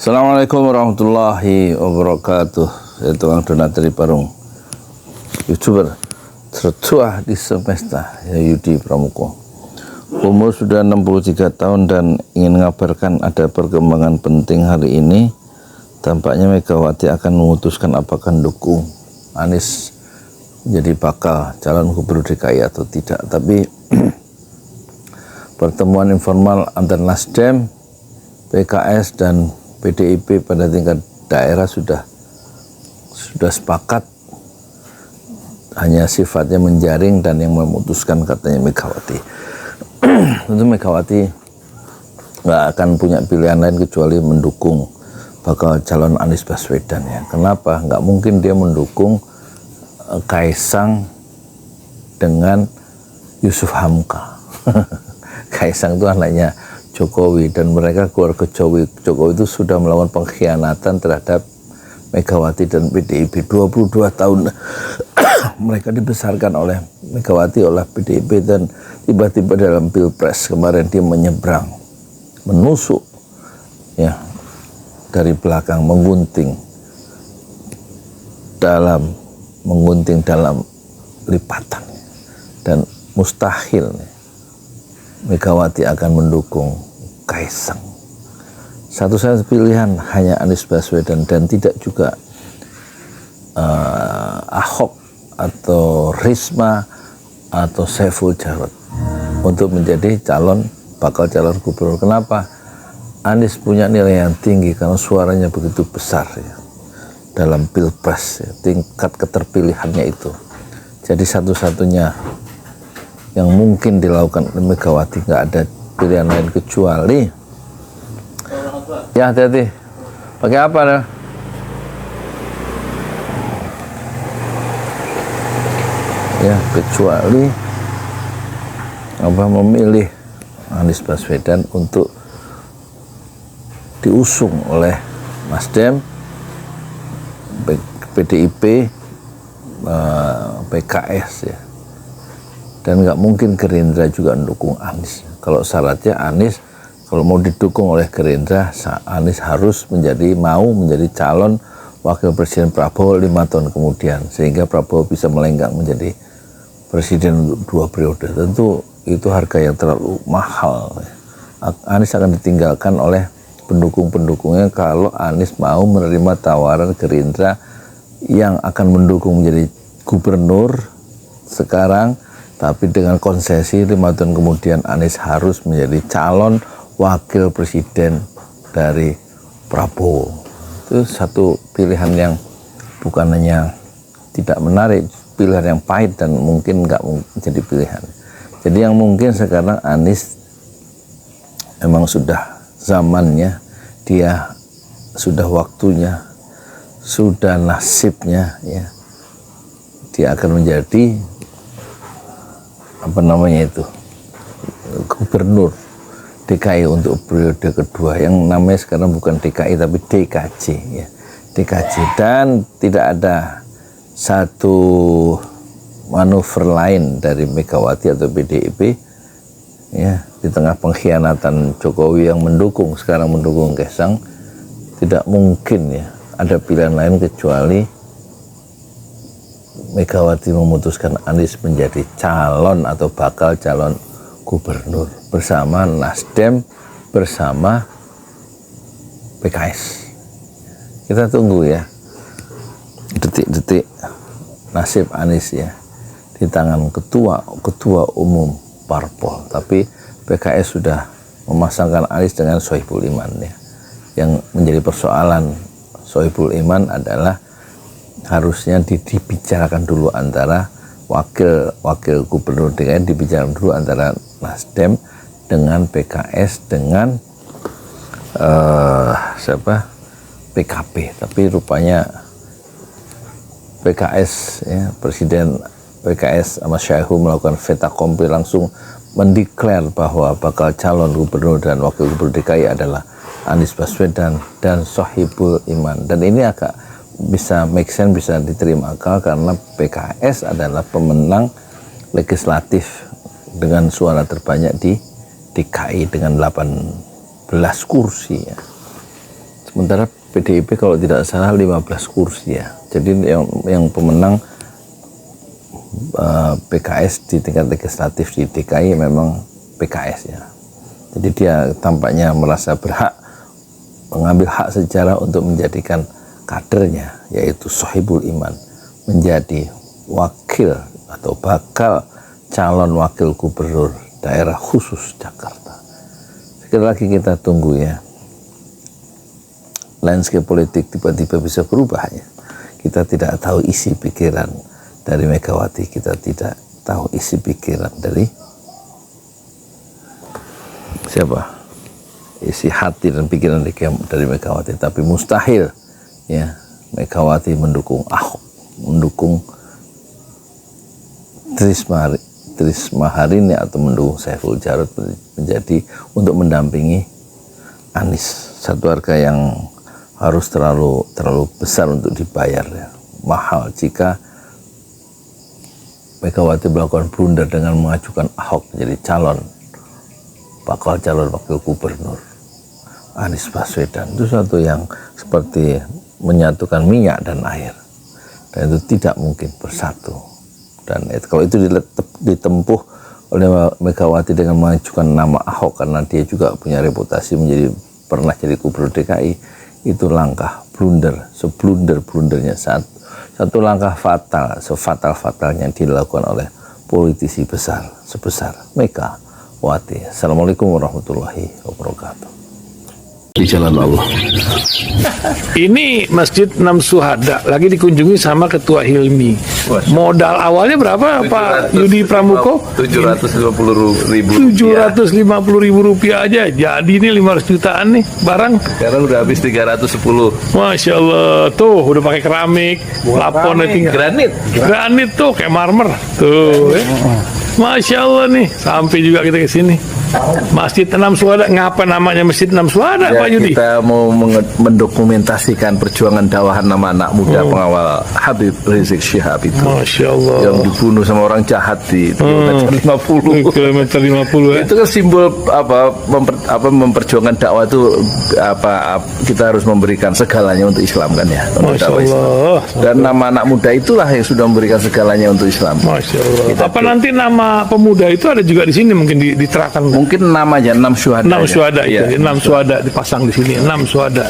Assalamualaikum warahmatullahi wabarakatuh. Saya Tukang Donat dari Parung, YouTuber tertua di semesta, ya Yudi Pramuko. Umur sudah 63 tahun dan ingin mengabarkan ada perkembangan penting hari ini. Tampaknya Megawati akan memutuskan apakah mendukung Anies menjadi bakal calon gubernur DKI atau tidak. Tapi pertemuan informal antar Nasdem, PKS dan PDIP pada tingkat daerah sudah sepakat, hanya sifatnya menjaring dan yang memutuskan katanya Megawati. Tentu Megawati nggak akan punya pilihan lain kecuali mendukung bakal calon Anies Baswedan ya. Kenapa? Nggak mungkin dia mendukung Kaisang dengan Yusuf Hamka. Kaisang itu anaknya Jokowi dan mereka keluarga Jokowi itu sudah melakukan pengkhianatan terhadap Megawati dan PDIP 22 tahun. Mereka dibesarkan oleh Megawati, oleh PDIP, dan tiba-tiba dalam Pilpres kemarin dia menyeberang, menusuk ya dari belakang, menggunting dalam lipatan, dan mustahil Megawati akan mendukung Kaisang. Satu-satunya pilihan hanya Anies Baswedan, dan tidak juga Ahok atau Risma atau Saiful Jarod untuk menjadi bakal calon gubernur. Kenapa? Anies punya nilai yang tinggi karena suaranya begitu besar ya, dalam Pilpres ya, tingkat keterpilihannya itu. Jadi satu-satunya yang mungkin dilakukan oleh Megawati, nggak ada pilihan lain kecuali ya, hati-hati pakai apa dah? Ya, kecuali memilih Anies Baswedan untuk diusung oleh Nasdem, PDIP, PKS ya. Dan nggak mungkin Gerindra juga mendukung Anies. Kalau syaratnya Anies, kalau mau didukung oleh Gerindra, Anies harus mau menjadi calon wakil presiden Prabowo 5 tahun kemudian, sehingga Prabowo bisa melenggang menjadi presiden untuk 2 periode. Tentu itu harga yang terlalu mahal. Anies akan ditinggalkan oleh pendukung-pendukungnya kalau Anies mau menerima tawaran Gerindra yang akan mendukung menjadi gubernur sekarang, tapi dengan konsesi 5 tahun kemudian Anies harus menjadi calon wakil presiden dari Prabowo. Itu satu pilihan yang bukan hanya tidak menarik, pilihan yang pahit dan mungkin nggak menjadi pilihan. Jadi yang mungkin sekarang Anies memang sudah zamannya, dia sudah waktunya, sudah nasibnya ya, dia akan menjadi gubernur DKI untuk periode kedua, yang namanya sekarang bukan DKI tapi DKJ ya, DKJ. Dan tidak ada satu manuver lain dari Megawati atau PDIP ya, di tengah pengkhianatan Jokowi yang sekarang mendukung Kaisang. Tidak mungkin ya ada pilihan lain kecuali Megawati memutuskan Anies menjadi calon atau bakal calon gubernur bersama Nasdem, bersama PKS. Kita tunggu ya detik-detik nasib Anies ya di tangan ketua umum parpol. Tapi PKS sudah memasangkan Anies dengan Sohibul Iman ya. Yang menjadi persoalan Sohibul Iman adalah harusnya dibicarakan dulu antara wakil gubernur DKI, dibicarakan dulu antara Nasdem dengan PKS dengan PKB. Tapi rupanya PKS ya, Presiden PKS sama Syaihu melakukan fait accompli, langsung mendeklar bahwa bakal calon gubernur dan wakil gubernur DKI adalah Anies Baswedan dan Sohibul Iman. Dan ini agak bisa make sense, bisa diterima akal, karena PKS adalah pemenang legislatif dengan suara terbanyak di DKI dengan 18 kursi ya. Sementara PDIP kalau tidak salah 15 kursi ya. Jadi yang pemenang PKS di tingkat legislatif di DKI memang PKS ya. Jadi dia tampaknya merasa berhak mengambil hak sejarah untuk menjadikan kadernya, yaitu Sohibul Iman, menjadi wakil atau bakal calon wakil gubernur daerah khusus Jakarta. Sekali lagi kita tunggu ya. Landscape politik tiba-tiba bisa berubah ya. Kita tidak tahu isi pikiran dari Megawati, kita tidak tahu isi pikiran dari siapa, isi hati dan pikiran dari Megawati. Tapi mustahil ya Megawati mendukung Ahok, mendukung Trisma Harini atau mendukung Saiful Jarod menjadi untuk mendampingi Anies. Satu harga yang harus terlalu besar untuk dibayar ya. Mahal jika Megawati melakukan blunder dengan mengajukan Ahok menjadi bakal calon wakil gubernur. Anies Baswedan itu suatu yang seperti menyatukan minyak dan air, dan itu tidak mungkin bersatu. Dan kalau itu ditempuh oleh Megawati dengan mengajukan nama Ahok karena dia juga punya reputasi pernah jadi gubernur DKI, itu langkah blunder, seblunder-blundernya satu langkah fatal, sefatal-fatalnya dilakukan oleh politisi besar sebesar Megawati. Assalamualaikum warahmatullahi wabarakatuh. Di jalan Allah. Ini Masjid Enam Syuhada lagi dikunjungi sama Ketua Hilmi. Modal awalnya berapa Pak Yudi Pramuko? 750.000. 750.000 rupiah aja. Jadi ini 500 jutaan nih barang. Sekarang udah habis 310. Masya Allah, tuh udah pakai keramik, laponnya tinggal. Granit tuh kayak marmer. Tuh, Masya Allah nih, sampai juga kita ke sini. Masjid Enam Syuhada, ngapa namanya Masjid Enam Syuhada ya, Pak Yudi? Kita mau mendokumentasikan perjuangan dakwahan nama anak muda pengawal Habib Rizik Syihab itu. Masya Allah. Yang dibunuh sama orang jahat di kilometer 50. Kilometer 50 ya. Itu kan simbol memperjuangkan dakwah itu kita harus memberikan segalanya untuk Islam kan ya. Masya Allah. Islam. Dan nama anak muda itulah yang sudah memberikan segalanya untuk Islam. Masya Allah. Nanti nama pemuda itu ada juga di sini mungkin diterahkan. Mungkin namanya Enam Syuhada. Enam Syuhada itu, Enam Syuhada dipasang di sini. Enam Syuhada.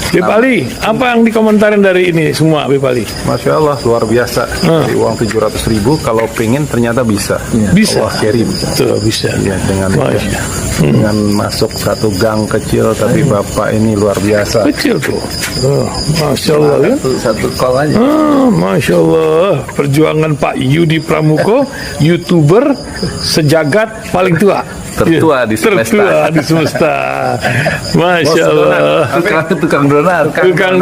Bip Ali, apa yang dikomentarin dari ini semua, Bip Ali? Masya Allah, luar biasa. Dari uang 700.000, kalau pengen ternyata bisa. Bisa. Allah kirim. Tuh, bisa. Ya, dengan masuk satu gang kecil, tapi Bapak ini luar biasa. Kecil tuh. Masya Allah kan? Satu kol aja. Masya Allah. Perjuangan Pak Yudi Pramuko, YouTuber sejagat paling tua. Tertua di semesta. Tertua di semesta. Masya Allah. Tukang donat. Tukang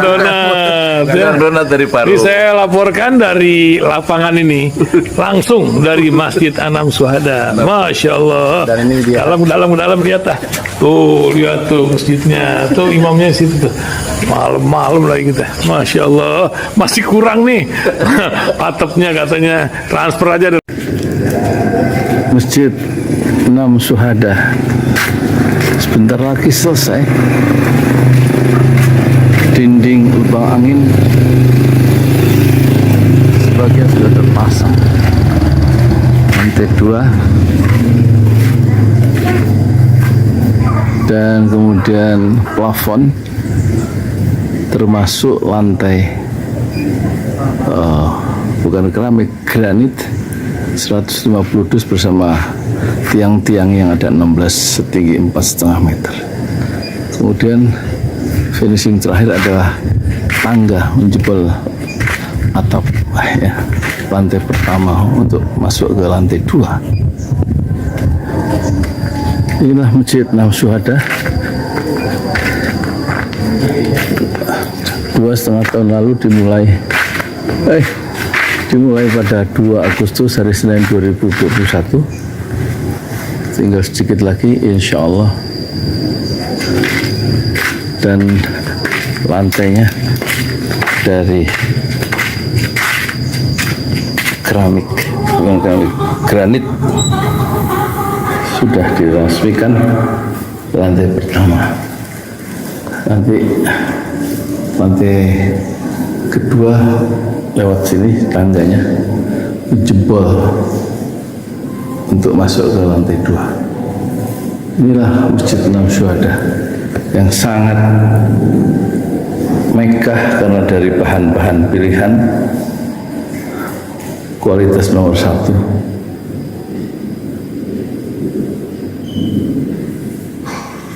donat dari Paru. Ini saya laporkan dari lapangan ini, langsung dari Masjid Enam Syuhada. Masya Allah. Dan ini dia. Dalam lihat ah. Tuh lihat tuh masjidnya. Tuh imamnya situ tuh. Malam lagi kita. Masya Allah. Masih kurang nih. Atapnya katanya transfer aja. Masjid Enam Syuhada sebentar lagi selesai. Dinding lubang angin sebagian sudah terpasang, lantai 2 dan kemudian plafon termasuk lantai bukan keramik, granit 150 dus bersama tiang-tiang yang ada 16 setinggi 4,5 meter. Kemudian finishing terakhir adalah tangga menjebol atap ya, lantai pertama untuk masuk ke lantai 2. Inilah Masjid Enam Syuhada. 2,5 tahun lalu dimulai pada 2 Agustus hari Senin 2021. Tinggal sedikit lagi insya Allah, dan lantainya dari granit sudah diresmikan lantai pertama. Nanti lantai kedua lewat sini tangganya jebol untuk masuk ke lantai 2. Inilah Masjid Enam Syuhada yang sangat megah karena dari bahan-bahan pilihan kualitas nomor 1.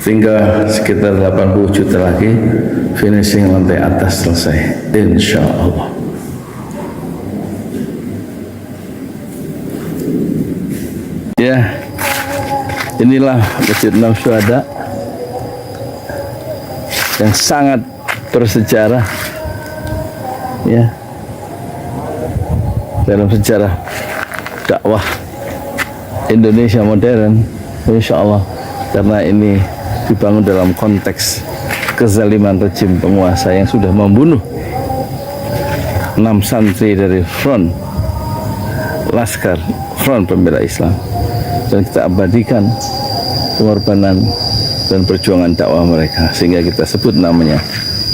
Tinggal sekitar 80 juta lagi finishing lantai atas selesai, insya Allah. Ya, inilah Masjid Enam Syuhada yang sangat bersejarah, ya, dalam sejarah dakwah Indonesia modern, insya Allah, karena ini dibangun dalam konteks kezaliman rejim penguasa yang sudah membunuh 6 santri dari front pembela Islam, dan kita abadikan pengorbanan dan perjuangan dakwah mereka sehingga kita sebut namanya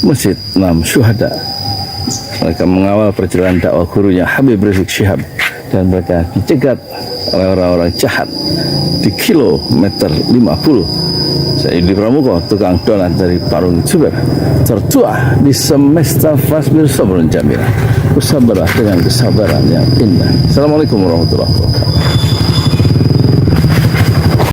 Masjid Enam Syuhada. Mereka mengawal perjalanan dakwah gurunya Habib Rizik Syihab, dan mereka dicegat oleh orang-orang jahat di kilometer 50. Saya Yudi Pramuko, tukang donat dari Parung Juber, tertua di semesta Fasbir Sabrun Jamila. Bersabarlah dengan kesabaran yang indah. Assalamualaikum warahmatullahi wabarakatuh.